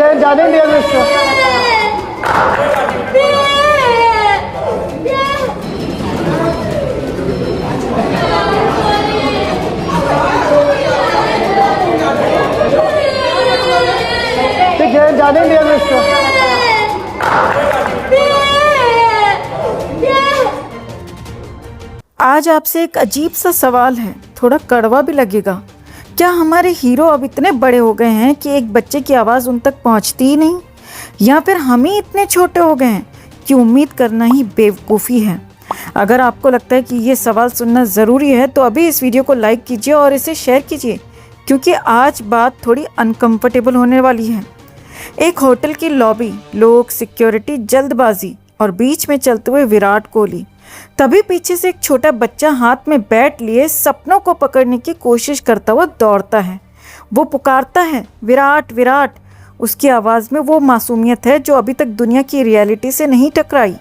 है, जाने दिया इसको। ठीक है, जाने दिया इसको। आज आपसे एक अजीब सा सवाल है, थोड़ा कड़वा भी लगेगा। क्या हमारे हीरो अब इतने बड़े हो गए हैं कि एक बच्चे की आवाज़ उन तक पहुंचती ही नहीं, या फिर हम ही इतने छोटे हो गए हैं कि उम्मीद करना ही बेवकूफ़ी है? अगर आपको लगता है कि ये सवाल सुनना ज़रूरी है तो अभी इस वीडियो को लाइक कीजिए और इसे शेयर कीजिए, क्योंकि आज बात थोड़ी अनकम्फर्टेबल होने वाली है। एक होटल की लॉबी, लोग, सिक्योरिटी, जल्दबाजी और बीच में चलते हुए विराट कोहली। तभी पीछे से एक छोटा बच्चा हाथ में बैट लिए सपनों को पकड़ने की कोशिश करता हुआ दौड़ता है। वो पुकारता है, विराट विराट। उसकी आवाज़ में वो मासूमियत है जो अभी तक दुनिया की रियलिटी से नहीं टकराई।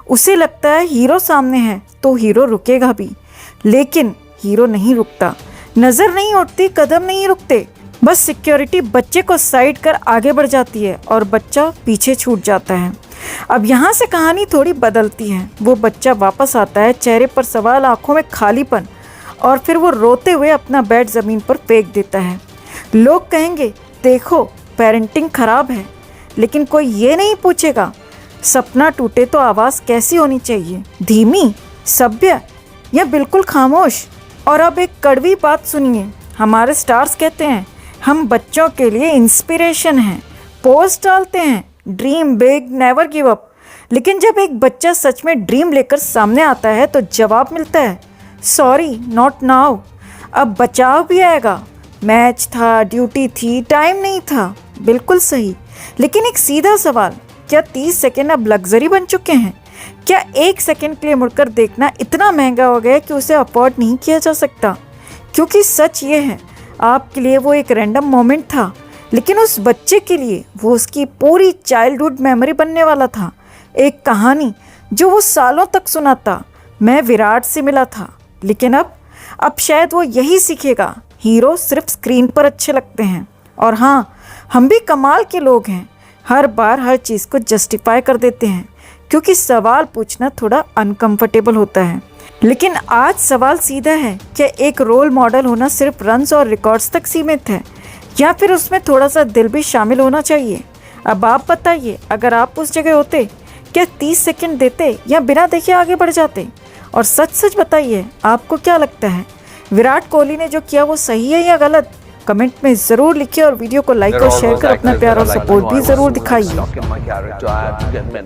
उसे लगता है हीरो सामने है तो हीरो रुकेगा भी, लेकिन हीरो नहीं रुकता। नज़र नहीं उठती, कदम नहीं रुकते। बस सिक्योरिटी बच्चे को साइड कर आगे बढ़ जाती है और बच्चा पीछे छूट जाता है। अब यहाँ से कहानी थोड़ी बदलती है। वो बच्चा वापस आता है, चेहरे पर सवाल, आंखों में खालीपन, और फिर वो रोते हुए अपना बैट ज़मीन पर फेंक देता है। लोग कहेंगे, देखो पेरेंटिंग खराब है, लेकिन कोई ये नहीं पूछेगा सपना टूटे तो आवाज़ कैसी होनी चाहिए, धीमी, सभ्य या बिल्कुल खामोश? और अब एक कड़वी बात सुनिए। हमारे स्टार्स कहते हैं हम बच्चों के लिए इंस्पिरेशन हैं, पोस्ट डालते हैं, dream big, never give up. लेकिन जब एक बच्चा सच में ड्रीम लेकर सामने आता है तो जवाब मिलता है, सॉरी नॉट नाउ। अब बचाव भी आएगा। मैच था, ड्यूटी थी, टाइम नहीं था। बिल्कुल सही, लेकिन एक सीधा सवाल, क्या 30 सेकेंड अब लग्जरी बन चुके हैं? क्या 1 सेकेंड के लिए मुड़कर देखना इतना महंगा हो गया कि उसे अफोर्ड नहीं किया जा सकता? क्योंकि सच ये है, आपके लिए वो एक रैंडम मोमेंट था, लेकिन उस बच्चे के लिए वो उसकी पूरी चाइल्डहुड मेमोरी बनने वाला था। एक कहानी जो वो सालों तक सुनाता। मैं विराट से मिला था, लेकिन अब शायद वो यही सीखेगा, हीरो सिर्फ स्क्रीन पर अच्छे लगते हैं। और हाँ, हम भी कमाल के लोग हैं, हर बार हर चीज़ को जस्टिफाई कर देते हैं, क्योंकि सवाल पूछना थोड़ा अनकंफर्टेबल होता है। लेकिन आज सवाल सीधा है, क्या एक रोल मॉडल होना सिर्फ रन्स और रिकॉर्ड्स तक सीमित है, या फिर उसमें थोड़ा सा दिल भी शामिल होना चाहिए? अब आप बताइए, अगर आप उस जगह होते, क्या 30 सेकंड देते या बिना देखे आगे बढ़ जाते? और सच सच बताइए, आपको क्या लगता है, विराट कोहली ने जो किया वो सही है या गलत? कमेंट में ज़रूर लिखिए और वीडियो को लाइक और शेयर कर अपना प्यार और सपोर्ट भी ज़रूर दिखाइए।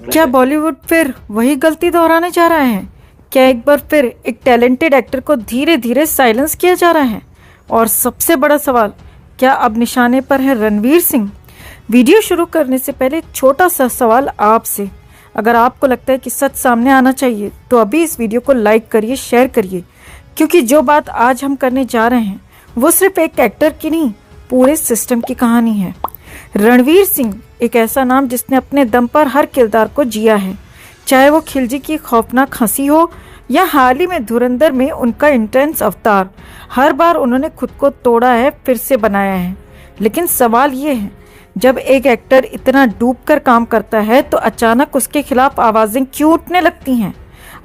क्या बॉलीवुड फिर वही गलती दोहराने जा रहा है? क्या एक बार फिर एक टैलेंटेड एक्टर को धीरे धीरे साइलेंस किया जा रहा है? और सबसे बड़ा सवाल, क्या अब निशाने पर है रणवीर सिंह? वीडियो शुरू करने से पहले एक छोटा सा सवाल आपसे। अगर आपको लगता है कि सच सामने आना चाहिए तो अभी इस वीडियो को लाइक करिए, शेयर करिए, क्योंकि जो बात आज हम करने जा रहे हैं वो सिर्फ एक एक्टर की नहीं, पूरे सिस्टम की कहानी है। रणवीर सिंह एक ऐसा नाम जिसने अपने दम पर हर किरदार को जिया है, चाहे वो खिलजी की खौफनाक हंसी हो या हाल ही में धुरंधर में उनका इंटेंस अवतार। हर बार उन्होंने खुद को तोड़ा है, फिर से बनाया है। लेकिन सवाल ये है, जब एक एक्टर इतना डूबकर काम करता है तो अचानक उसके खिलाफ आवाज़ें क्यों उठने लगती हैं?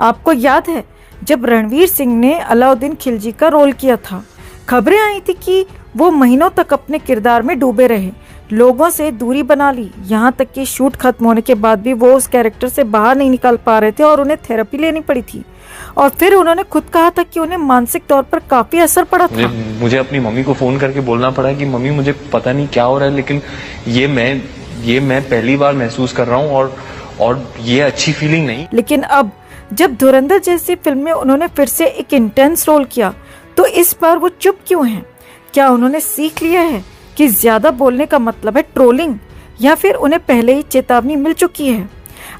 आपको याद है जब रणवीर सिंह ने अलाउद्दीन खिलजी का रोल किया था, खबरें आई थी कि वो महीनों तक अपने किरदार में डूबे रहे, लोगों से दूरी बना ली, यहाँ तक कि शूट खत्म होने के बाद भी वो उस कैरेक्टर से बाहर नहीं निकल पा रहे थे और उन्हें थेरेपी लेनी पड़ी थी। और फिर उन्होंने खुद कहा था कि उन्हें मानसिक तौर पर काफी असर पड़ा था। मुझे अपनी मम्मी को फोन करके बोलना पड़ा कि मम्मी मुझे पता नहीं क्या हो रहा है, लेकिन ये मैं पहली बार महसूस कर रहा हूँ और ये अच्छी फीलिंग नहीं। लेकिन अब जब धुरंधर जैसी फिल्म में उन्होंने फिर से एक इंटेंस रोल किया तो इस बार वो चुप क्यों हैं? क्या उन्होंने सीख लिया है कि ज्यादा बोलने का मतलब है ट्रोलिंग, या फिर उन्हें पहले ही चेतावनी मिल चुकी है?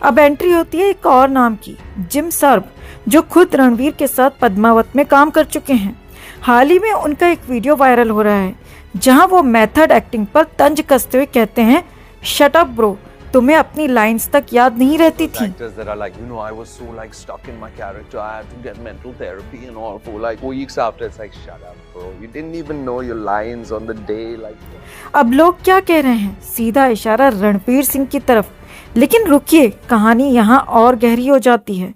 अब एंट्री होती है एक और नाम की, जिम सर्व, जो खुद रणवीर के साथ पद्मावत में काम कर चुके हैं। हाल ही में उनका एक वीडियो वायरल हो रहा है जहां वो मेथड एक्टिंग पर तंज कसते हुए कहते हैं, शट अप ब्रो, तुम्हें अपनी लाइंस तक याद नहीं रहती थी? Actors that are like, I was so like stuck in my character. I had to get mental therapy and all for like weeks after. It's like, shut up, bro. You didn't even know your lines on the day. Like. अब लोग क्या कह रहे हैं? सीधा इशारा रणवीर सिंह की तरफ। लेकिन रुकिए, कहानी यहाँ और गहरी हो जाती है।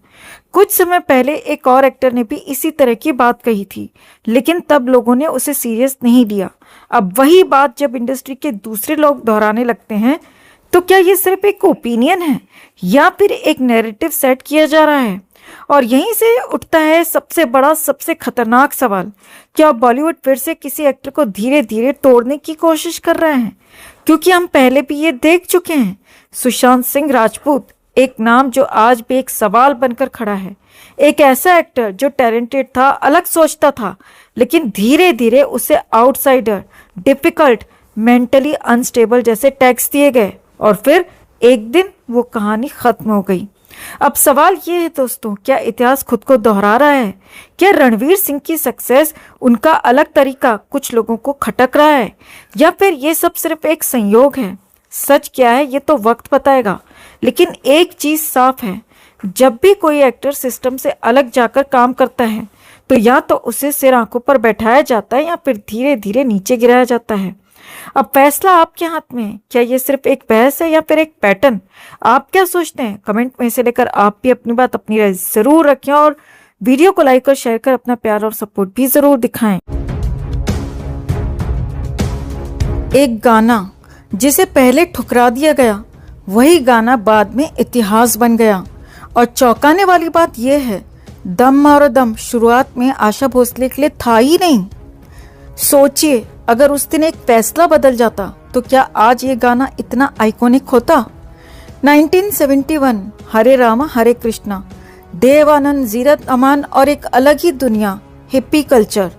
कुछ समय पहले एक और एक्टर ने भी इसी तरह की बात कही थी, लेकिन तब लोगों ने उसे सीरियस नहीं लिया। अब वही बात जब इंडस्ट्री के दूसरे लोग दोहराने लगते हैं, तो क्या ये सिर्फ एक ओपिनियन है या फिर एक नैरेटिव सेट किया जा रहा है? और यहीं से उठता है सबसे बड़ा, सबसे खतरनाक सवाल, क्या बॉलीवुड फिर से किसी एक्टर को धीरे धीरे तोड़ने की कोशिश कर रहे हैं? क्योंकि हम पहले भी ये देख चुके हैं। सुशांत सिंह राजपूत एक नाम जो आज भी एक सवाल बनकर खड़ा है। एक ऐसा एक्टर जो टैलेंटेड था, अलग सोचता था, लेकिन धीरे धीरे उसे आउटसाइडर, डिफिकल्ट, मेंटली अनस्टेबल जैसे टैग्स दिए गए और फिर एक दिन वो कहानी खत्म हो गई। अब सवाल ये है दोस्तों, क्या इतिहास खुद को दोहरा रहा है? क्या रणवीर सिंह की सक्सेस, उनका अलग तरीका कुछ लोगों को खटक रहा है, या फिर ये सब सिर्फ एक संयोग है? सच क्या है ये तो वक्त बताएगा, लेकिन एक चीज साफ है, जब भी कोई एक्टर सिस्टम से अलग जाकर काम करता है तो या तो उसे सिर आंखों पर बैठाया जाता है या फिर धीरे धीरे नीचे गिराया जाता है। अब फैसला आपके हाथ में है। क्या ये सिर्फ एक बहस है या फिर एक पैटर्न? आप क्या सोचते हैं? कमेंट में से लेकर आप भी अपनी बात, अपनी राय जरूर रखें और वीडियो को लाइक और शेयर कर अपना प्यार और सपोर्ट भी जरूर दिखाएं। एक गाना जिसे पहले ठुकरा दिया गया, वही गाना बाद में इतिहास बन गया। और चौंकाने वाली बात यह है, दम और दम शुरुआत में आशा भोसले के लिए था ही नहीं। सोचिए, अगर उस दिन एक फैसला बदल जाता तो क्या आज ये गाना इतना आइकॉनिक होता? 1971, हरे रामा हरे कृष्णा, देव आनंद, जीरत अमान और एक अलग ही दुनिया, हिप्पी कल्चर।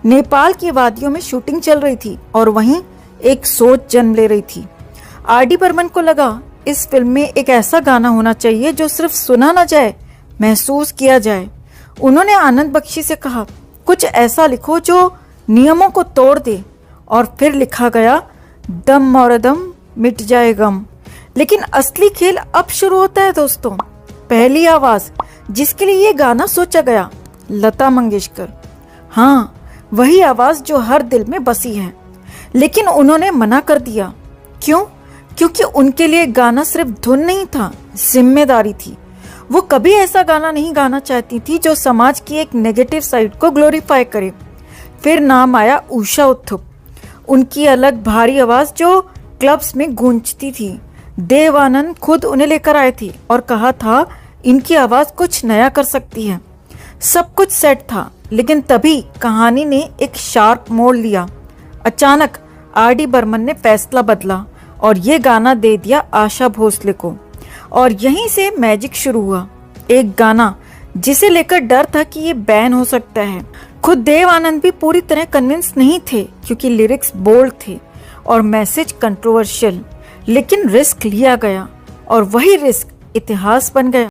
नेपाल की वादियों में शूटिंग चल रही थी और वहीं एक सोच जन्म ले रही थी। आर.डी. बर्मन को लगा इस फिल्म में एक ऐसा गाना होना चाहिए जो सिर्फ सुना ना जाए, महसूस किया जाए। उन्होंने आनंद बख्शी से कहा, कुछ ऐसा लिखो जो नियमों को तोड़ दे, और फिर लिखा गया, दम और दम मिट जाए गम। लेकिन असली खेल अब शुरू होता है दोस्तों। पहली आवाज जिसके लिए ये गाना सोचा गया, लता मंगेशकर। हाँ, वही आवाज जो हर दिल में बसी है। लेकिन उन्होंने मना कर दिया। क्यों? क्योंकि उनके लिए गाना सिर्फ धुन नहीं था, जिम्मेदारी थी। वो कभी ऐसा गाना नहीं गाना चाहती थी जो समाज की एक नेगेटिव साइड को ग्लोरीफाई करे। फिर नाम आया उषा उत्थुप। उनकी अलग भारी आवाज जो क्लब्स में गूंजती थी। देव आनंद खुद उन्हें लेकर आए थे और कहा था, इनकी आवाज कुछ नया कर सकती है। सब कुछ सेट था, लेकिन तभी कहानी ने एक शार्प मोड़ लिया। अचानक आर.डी. बर्मन ने फैसला बदला और ये गाना दे दिया आशा भोसले को। और यहीं से मैजिक शुरू हुआ। एक गाना जिसे लेकर डर था कि ये बैन हो सकता है। खुद देव आनंद भी पूरी तरह कन्विंस नहीं थे, क्योंकि लिरिक्स बोल्ड थे और मैसेज कंट्रोवर्शियल। लेकिन रिस्क लिया गया और वही रिस्क इतिहास बन गया।